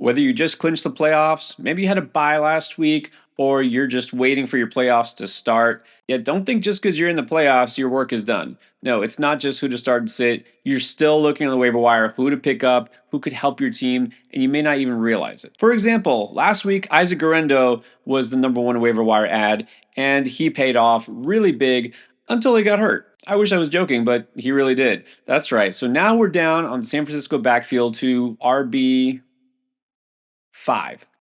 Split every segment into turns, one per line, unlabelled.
Whether you just clinched the playoffs, maybe you had a bye last week, or you're just waiting for your playoffs to start. Yeah, don't think just because you're in the playoffs, your work is done. No, it's not just who to start and sit. You're still looking on the waiver wire, who to pick up, who could help your team, and you may not even realize it. For example, last week, Isaac Guerrero was the #1 waiver wire ad, and he paid off really big until he got hurt. I wish I was joking, but he really did. That's right. So now we're down on the San Francisco backfield to RB5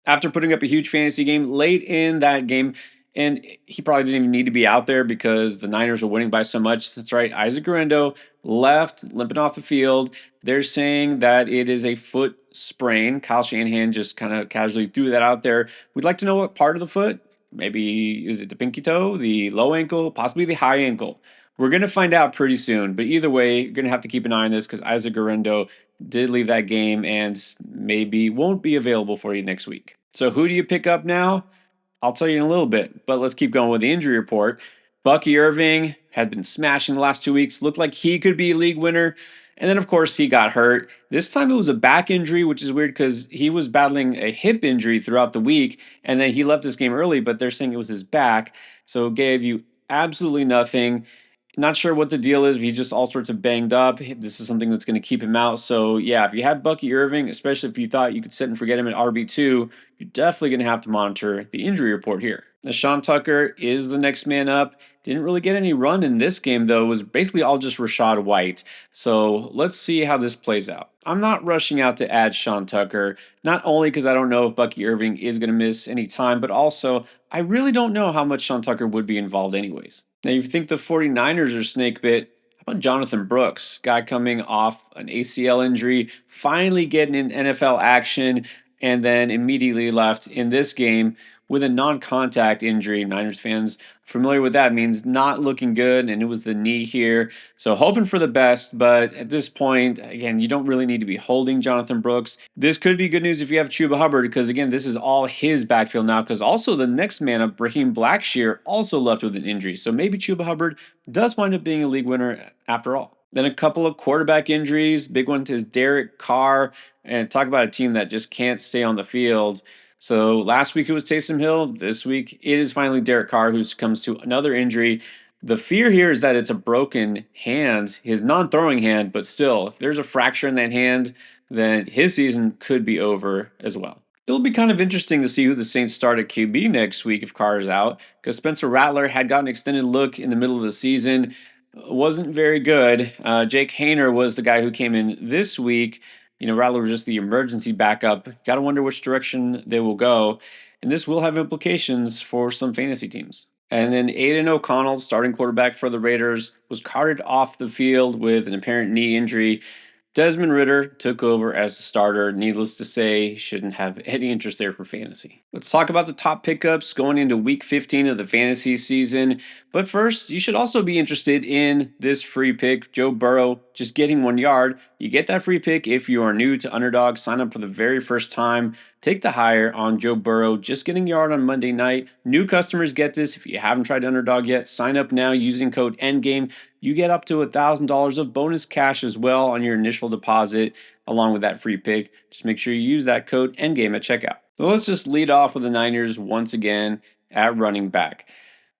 after putting up a huge fantasy game late in that game. And he probably didn't even need to be out there because the Niners are winning by so much. That's right. Isaac Guerrero left, limping off the field. They're saying that it is a foot sprain. Kyle Shanahan just kind of casually threw that out there. We'd like to know what part of the foot. Maybe is it the pinky toe, the low ankle, possibly the high ankle. We're going to find out pretty soon. But either way, you're going to have to keep an eye on this because Isaac Guerrero did leave that game and maybe won't be available for you next week. So who do you pick up now? I'll tell you in a little bit, but let's keep going with the injury report. Bucky Irving had been smashing the last 2 weeks, looked like he could be a league winner. And then, of course, he got hurt. This time it was a back injury, which is weird because he was battling a hip injury throughout the week. And then he left this game early, but they're saying it was his back. So it gave you absolutely nothing. Not sure what the deal is. But he's just all sorts of banged up. This is something that's going to keep him out. So, yeah, if you had Bucky Irving, especially if you thought you could sit and forget him at RB2, you're definitely going to have to monitor the injury report here. Now, Sean Tucker is the next man up. Didn't really get any run in this game, though. It was basically all just Rachaad White. So let's see how this plays out. I'm not rushing out to add Sean Tucker, not only because I don't know if Bucky Irving is going to miss any time, but also I really don't know how much Sean Tucker would be involved anyways. Now, you think the 49ers are snake bit. How about Jonathan Brooks, guy coming off an ACL injury, finally getting in NFL action, and then immediately left in this game with a non-contact injury. Niners fans familiar with that means not looking good, and it was the knee here. So hoping for the best, but at this point, again, you don't really need to be holding Jonathan Brooks. This could be good news if you have Chuba Hubbard, because again, this is all his backfield now, because also the next man up, Raheem Blackshear, also left with an injury. So maybe Chuba Hubbard does wind up being a league winner after all. Then a couple of quarterback injuries. Big one is Derek Carr, and talk about a team that just can't stay on the field. So last week it was Taysom Hill. This week it is finally Derek Carr who succumbs to another injury. The fear here is that it's a broken hand, his non-throwing hand, but still, if there's a fracture in that hand, then his season could be over as well. It'll be kind of interesting to see who the Saints start at QB next week if Carr is out, because Spencer Rattler had gotten an extended look in the middle of the season. Wasn't very good. Jake Haener was the guy who came in this week. Rattler was just the emergency backup. Got to wonder which direction they will go. And this will have implications for some fantasy teams. And then Aiden O'Connell, starting quarterback for the Raiders, was carted off the field with an apparent knee injury. Desmond Ridder took over as the starter. Needless to say, he shouldn't have any interest there for fantasy. Let's talk about the top pickups going into week 15 of the fantasy season. But first, you should also be interested in this free pick, Joe Burrow, just getting 1 yard. You get that free pick if you are new to Underdog. Sign up for the very first time. Take the hire on Joe Burrow, just getting a yard on Monday night. New customers get this. If you haven't tried Underdog yet, sign up now using code ENDGAME. You get up to $1,000 of bonus cash as well on your initial deposit, along with that free pick. Just make sure you use that code ENDGAME at checkout. So let's just lead off with the Niners once again at running back.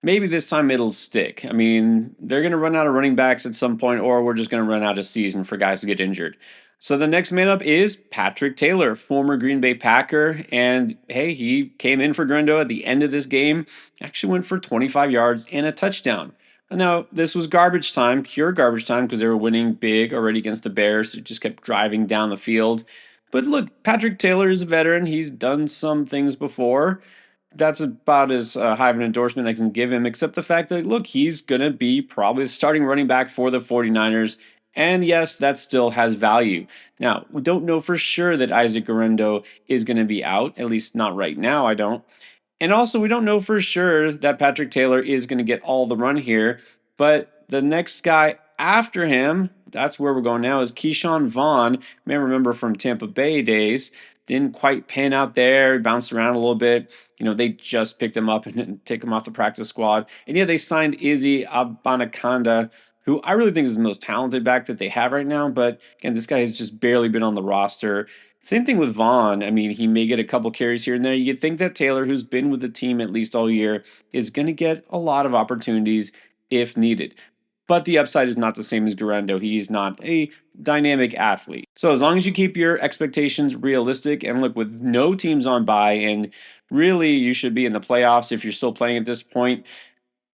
Maybe this time it'll stick. I mean, they're going to run out of running backs at some point, or we're just going to run out of season for guys to get injured. So the next man up is Patrick Taylor, former Green Bay Packer. And hey, he came in for Guerrero at the end of this game, actually went for 25 yards and a touchdown. Now, this was garbage time, pure garbage time, because they were winning big already against the Bears. It just kept driving down the field. But look, Patrick Taylor is a veteran. He's done some things before. That's about as high of an endorsement I can give him, except the fact that, look, he's going to be probably the starting running back for the 49ers. And yes, that still has value. Now, we don't know for sure that Isaac Guerrero is going to be out, at least not right now, I don't. And also, we don't know for sure that Patrick Taylor is going to get all the run here. But the next guy after him, that's where we're going now, is Keyshawn Vaughn. You may remember from Tampa Bay days. Didn't quite pan out there. Bounced around a little bit. They just picked him up and take him off the practice squad. And yeah, they signed Izzy Abanikanda, who I really think is the most talented back that they have right now. But again, this guy has just barely been on the roster. Same thing with Vaughn. I mean, he may get a couple carries here and there. You'd think that Taylor, who's been with the team at least all year, is going to get a lot of opportunities if needed. But the upside is not the same as Garendo. He's not a dynamic athlete. So as long as you keep your expectations realistic and look with no teams on bye, and really you should be in the playoffs if you're still playing at this point.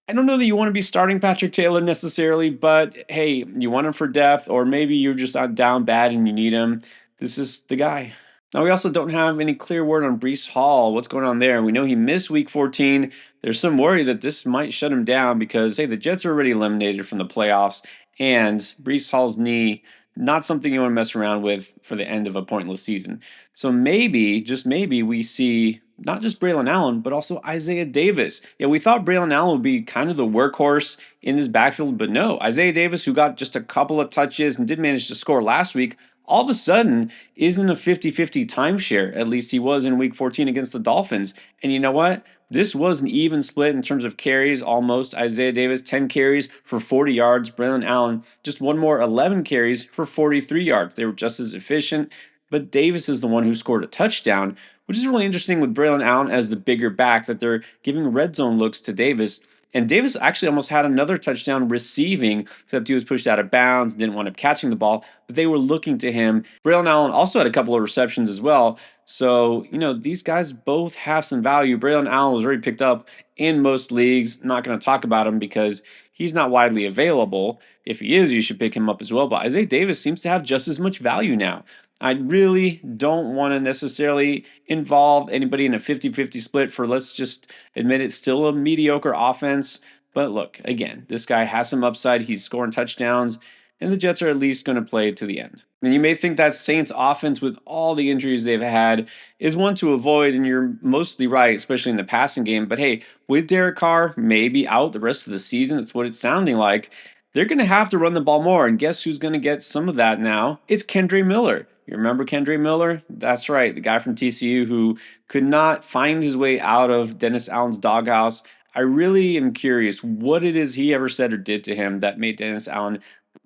I don't know that you want to be starting Patrick Taylor necessarily, but hey, you want him for depth, or maybe you're just down bad and you need him. This is the guy. Now, we also don't have any clear word on Breece Hall. What's going on there? We know he missed week 14. There's some worry that this might shut him down because, hey, the Jets are already eliminated from the playoffs, and Breece Hall's knee, not something you want to mess around with for the end of a pointless season. So maybe, just maybe, we see not just Braylon Allen, but also Isaiah Davis. Yeah, we thought Braylon Allen would be kind of the workhorse in his backfield, but no. Isaiah Davis, who got just a couple of touches and did manage to score last week, all of a sudden isn't a 50-50 timeshare. At least he was in week 14 against the Dolphins. And you know what? This was an even split in terms of carries, almost. Isaiah Davis, 10 carries for 40 yards. Braylon Allen, just one more, 11 carries for 43 yards. They were just as efficient, but Davis is the one who scored a touchdown, which is really interesting with Braylon Allen as the bigger back, that they're giving red zone looks to Davis. And Davis actually almost had another touchdown receiving, except he was pushed out of bounds, didn't wind up catching the ball, but they were looking to him. Braylon Allen also had a couple of receptions as well. So, these guys both have some value. Braylon Allen was already picked up in most leagues. Not going to talk about him because he's not widely available. If he is, you should pick him up as well. But Isaiah Davis seems to have just as much value now. I really don't want to necessarily involve anybody in a 50-50 split for, let's just admit it's still a mediocre offense. But look, again, this guy has some upside. He's scoring touchdowns, and the Jets are at least going to play to the end. And you may think that Saints offense, with all the injuries they've had, is one to avoid, and you're mostly right, especially in the passing game. But hey, with Derek Carr maybe out the rest of the season, that's what it's sounding like, they're going to have to run the ball more. And guess who's going to get some of that now? It's Kendre Miller. You remember Kendre Miller? That's right, the guy from TCU who could not find his way out of Dennis Allen's doghouse. I really am curious what it is he ever said or did to him that made Dennis Allen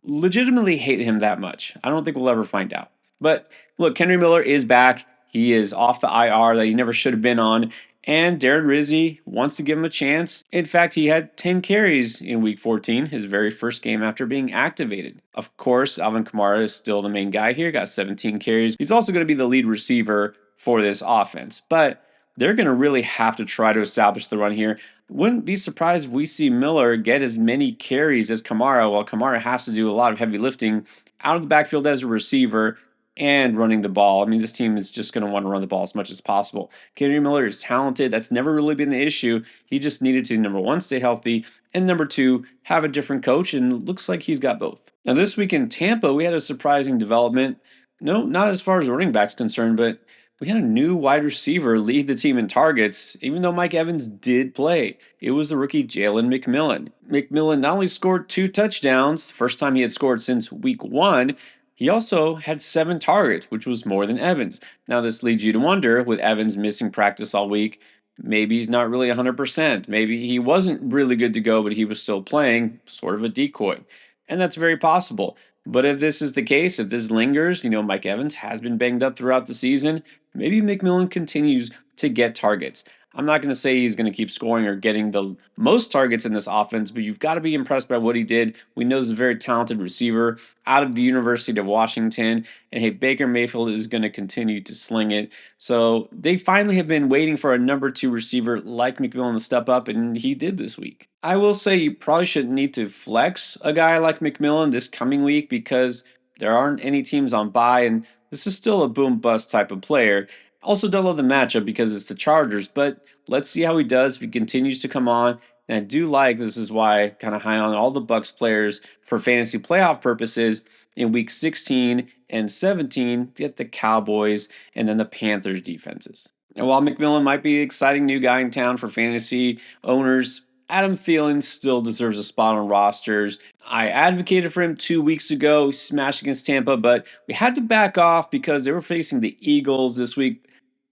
legitimately hate him that much. I don't think we'll ever find out. But look, Kendre Miller is back. He is off the IR that he never should have been on. And Darren Rizzi wants to give him a chance. In fact, he had 10 carries in week 14, his very first game after being activated. Of course, Alvin Kamara is still the main guy here, got 17 carries. He's also going to be the lead receiver for this offense. But they're going to really have to try to establish the run here. Wouldn't be surprised if we see Miller get as many carries as Kamara, while Kamara has to do a lot of heavy lifting out of the backfield as a receiver and running the ball. I mean, this team is just going to want to run the ball as much as possible. Kendre Miller is talented. That's never really been the issue. He just needed to, number one, stay healthy, and number two, have a different coach, and looks like he's got both. Now, this week in Tampa, we had a surprising development. No, not as far as running back's concerned, but we had a new wide receiver lead the team in targets, even though Mike Evans did play. It was the rookie Jalen McMillan. McMillan not only scored 2 touchdowns, first time he had scored since week 1, he also had 7 targets, which was more than Evans. Now, this leads you to wonder, with Evans missing practice all week, maybe he's not really 100%. Maybe he wasn't really good to go, but he was still playing, sort of a decoy. And that's very possible. But if this is the case, if this lingers, Mike Evans has been banged up throughout the season, maybe McMillan continues to get targets. I'm not going to say he's going to keep scoring or getting the most targets in this offense, but you've got to be impressed by what he did. We know he's a very talented receiver out of the University of Washington. And hey, Baker Mayfield is going to continue to sling it. So they finally have been waiting for a number 2 receiver like McMillan to step up, and he did this week. I will say you probably shouldn't need to flex a guy like McMillan this coming week because there aren't any teams on bye, and this is still a boom-bust type of player. Also don't love the matchup because it's the Chargers, but let's see how he does if he continues to come on. And I do like, this is why kind of high on all the Bucs players for fantasy playoff purposes. In week 16 and 17, get the Cowboys and then the Panthers defenses. And while McMillan might be the exciting new guy in town for fantasy owners, Adam Thielen still deserves a spot on rosters. I advocated for him 2 weeks ago. He smashed against Tampa, but we had to back off because they were facing the Eagles this week.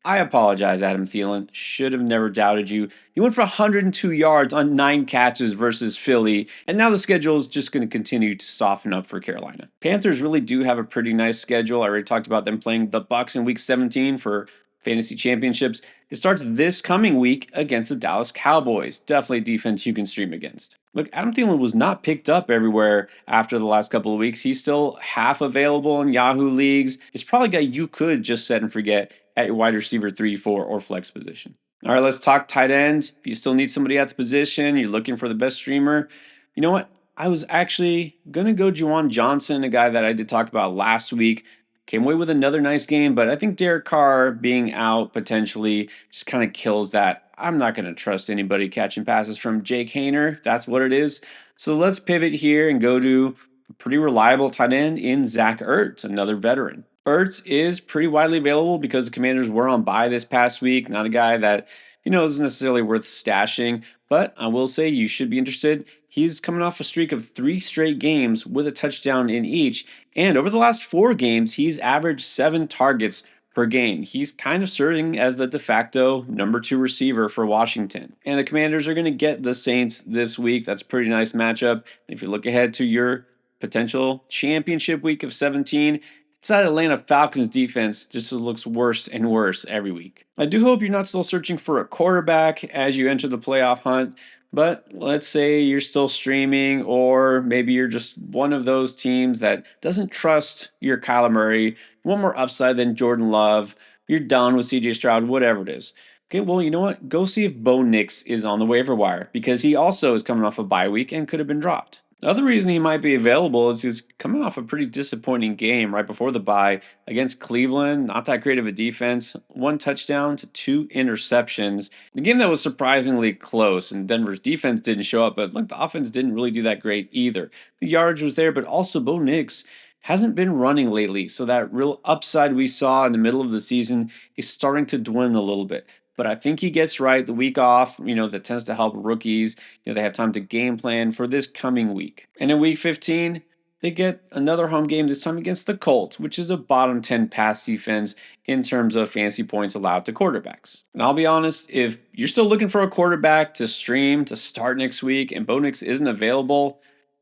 I apologize, Adam Thielen. Should have never doubted you. He went for 102 yards on 9 catches versus Philly, and now the schedule is just going to continue to soften up for Carolina. Panthers really do have a pretty nice schedule. I already talked about them playing the Bucs in Week 17 for fantasy championships. It starts this coming week against the Dallas Cowboys. Definitely a defense you can stream against. Look, Adam Thielen was not picked up everywhere after the last couple of weeks. He's still half available in Yahoo leagues. It's probably a guy you could just set and forget at your wide receiver 3, 4, or flex position. All right, let's talk tight end. If you still need somebody at the position, you're looking for the best streamer, you know what? I was actually going to go Juwan Johnson, a guy that I did talk about last week. Came away with another nice game, but I think Derek Carr being out potentially just kind of kills that. I'm not going to trust anybody catching passes from Jake Haener. That's what it is. So let's pivot here and go to a pretty reliable tight end in Zach Ertz, another veteran. Ertz is pretty widely available because the Commanders were on bye this past week. Not a guy that, isn't necessarily worth stashing, but I will say you should be interested. He's coming off a streak of 3 straight games with a touchdown in each. And over the last 4 games, he's averaged 7 targets per game. He's kind of serving as the de facto number 2 receiver for Washington. And the Commanders are going to get the Saints this week. That's a pretty nice matchup. If you look ahead to your potential championship week of 17, it's that Atlanta Falcons defense just looks worse and worse every week. I do hope you're not still searching for a quarterback as you enter the playoff hunt, but let's say you're still streaming, or maybe you're just one of those teams that doesn't trust your Kyler Murray, one more upside than Jordan Love, you're done with CJ Stroud, whatever it is. Okay, well, you know what? Go see if Bo Nix is on the waiver wire, because he also is coming off a bye week and could have been dropped. The other reason he might be available is he's coming off a pretty disappointing game right before the bye against Cleveland. Not that great of a defense. 1 touchdown to 2 interceptions. The game that was surprisingly close, and Denver's defense didn't show up, but look, the offense didn't really do that great either. The yardage was there, but also Bo Nix hasn't been running lately, so that real upside we saw in the middle of the season is starting to dwindle a little bit. But I think he gets right. The week off, that tends to help rookies. They have time to game plan for this coming week. And in week 15, they get another home game, this time against the Colts, which is a bottom 10 pass defense in terms of fantasy points allowed to quarterbacks. And I'll be honest, if you're still looking for a quarterback to stream to start next week and Bo Nix isn't available,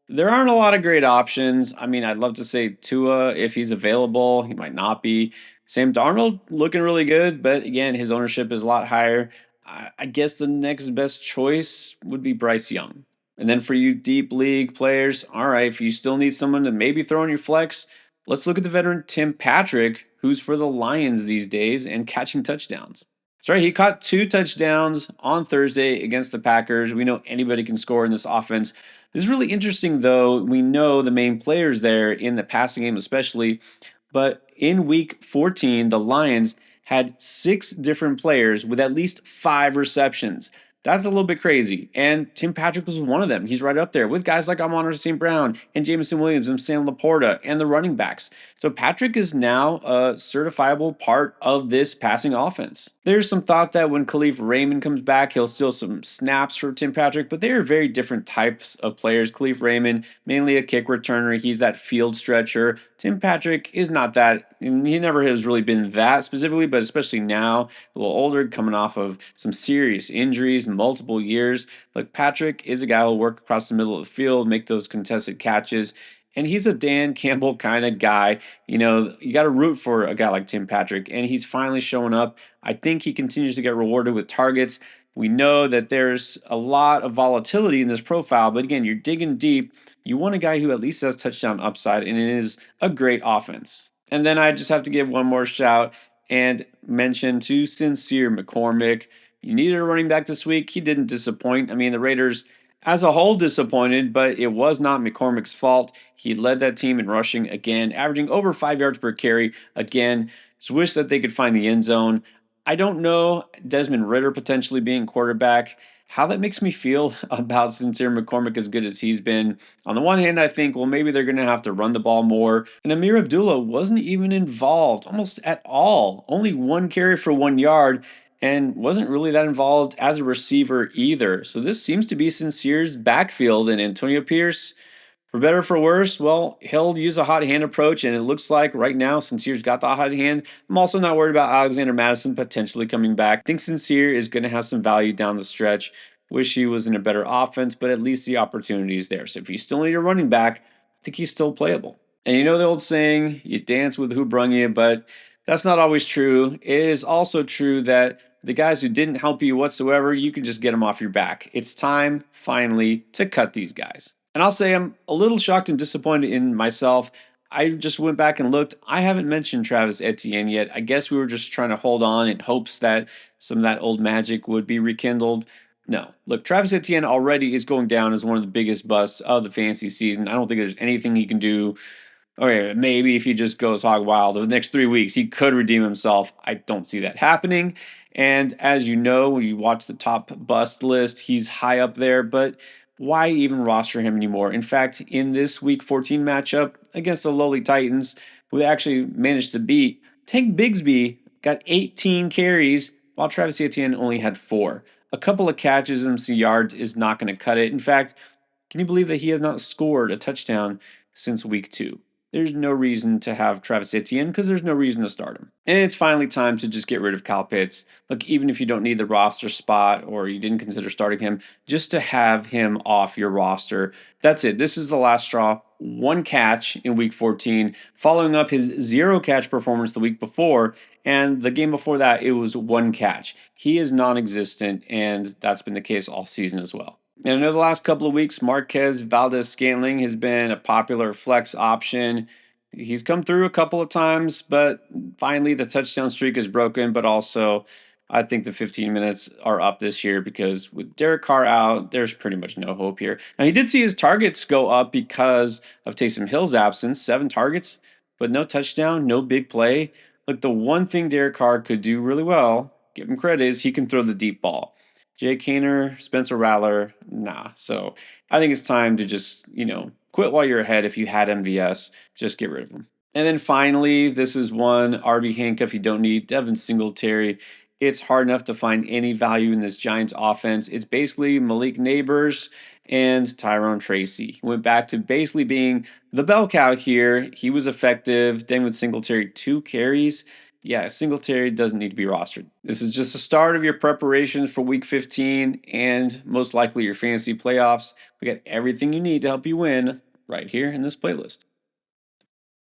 there aren't a lot of great options. I mean, I'd love to say Tua if he's available. He might not be. Sam Darnold looking really good, but again, his ownership is a lot higher. I guess the next best choice would be Bryce Young. And then for you deep league players, all right, if you still need someone to maybe throw in your flex, let's look at the veteran Tim Patrick, who's for the Lions these days and catching touchdowns. That's right, he caught 2 touchdowns on Thursday against the Packers. We know anybody can score in this offense. This is really interesting, though. We know the main players there in the passing game especially, but in week 14, the Lions had 6 different players with at least 5 receptions. That's a little bit crazy. And Tim Patrick was one of them. He's right up there with guys like Amon-Ra St. Brown and Jameson Williams and Sam Laporta and the running backs. So Patrick is now a certifiable part of this passing offense. There's some thought that when Khalif Raymond comes back, he'll steal some snaps for Tim Patrick, but they are very different types of players. Khalif Raymond, mainly a kick returner. He's that field stretcher. Tim Patrick is not that. He never has really been that specifically, but especially now, a little older, coming off of some serious injuries, multiple years. Like, Patrick is a guy who will work across the middle of the field, make those contested catches, and he's a Dan Campbell kind of guy. You got to root for a guy like Tim Patrick, and he's finally showing up. I think he continues to get rewarded with targets. We know that there's a lot of volatility in this profile, but again, you're digging deep. You want a guy who at least has touchdown upside, and it is a great offense. And then I just have to give one more shout and mention to Sincere McCormick. You needed a running back this week. He didn't disappoint. I mean, the Raiders as a whole disappointed, but it was not McCormick's fault. He led that team in rushing again, averaging over 5 yards per carry again. Just wish that they could find the end zone. I don't know Desmond Ridder potentially being quarterback, how that makes me feel about Sincere McCormick as good as he's been. On the one hand, I think, well, maybe they're going to have to run the ball more. And Amir Abdullah wasn't even involved almost at all. Only 1 carry for 1 yard and wasn't really that involved as a receiver either. So this seems to be Sincere's backfield, and Antonio Pierce, For better or for worse, well, he'll use a hot hand approach, and it looks like right now, Sincere's got the hot hand. I'm also not worried about Alexander Madison potentially coming back. I think Sincere is going to have some value down the stretch. Wish he was in a better offense, but at least the opportunity is there. So if you still need a running back, I think he's still playable. And you know the old saying, you dance with who brung you, but that's not always true. It is also true that the guys who didn't help you whatsoever, you can just get them off your back. It's time, finally, to cut these guys. And I'll say I'm a little shocked and disappointed in myself. I just went back and looked. I haven't mentioned Travis Etienne yet. I guess we were just trying to hold on in hopes that some of that old magic would be rekindled. No. Look, Travis Etienne already is going down as one of the biggest busts of the fantasy season. I don't think there's anything he can do. Okay, maybe if he just goes hog wild over the next 3 weeks, he could redeem himself. I don't see that happening. And as you know, when you watch the top bust list, he's high up there, but why even roster him anymore? In fact, in this week 14 matchup against the lowly Titans, who they actually managed to beat, Tank Bigsby got 18 carries, while Travis Etienne only had 4. A couple of catches and some yards is not going to cut it. In fact, can you believe that he has not scored a touchdown since week 2? There's no reason to have Travis Etienne because there's no reason to start him. And it's finally time to just get rid of Kyle Pitts. Look, even if you don't need the roster spot or you didn't consider starting him, just to have him off your roster. That's it. This is the last straw. 1 catch in week 14, following up his 0 catch performance the week before. And the game before that, it was 1 catch. He is non existent, and that's been the case all season as well. And I know the last couple of weeks, Marquez Valdez-Scantling has been a popular flex option. He's come through a couple of times, but finally the touchdown streak is broken. But also, I think the 15 minutes are up this year because with Derek Carr out, there's pretty much no hope here. Now, he did see his targets go up because of Taysom Hill's absence, 7 targets, but no touchdown, no big play. Look, the one thing Derek Carr could do really well, give him credit, is he can throw the deep ball. Jay Kaner, Spencer Rattler, nah. So I think it's time to just, quit while you're ahead. If you had MVS, just get rid of them. And then finally, this is one RB handcuff you don't need, Devin Singletary. It's hard enough to find any value in this Giants offense. It's basically Malik Neighbors and Tyrone Tracy. He went back to basically being the bell cow here. He was effective. Then with Singletary, 2 carries. Yeah, Singletary doesn't need to be rostered. This is just the start of your preparations for week 15 and most likely your fantasy playoffs. We got everything you need to help you win right here in this playlist.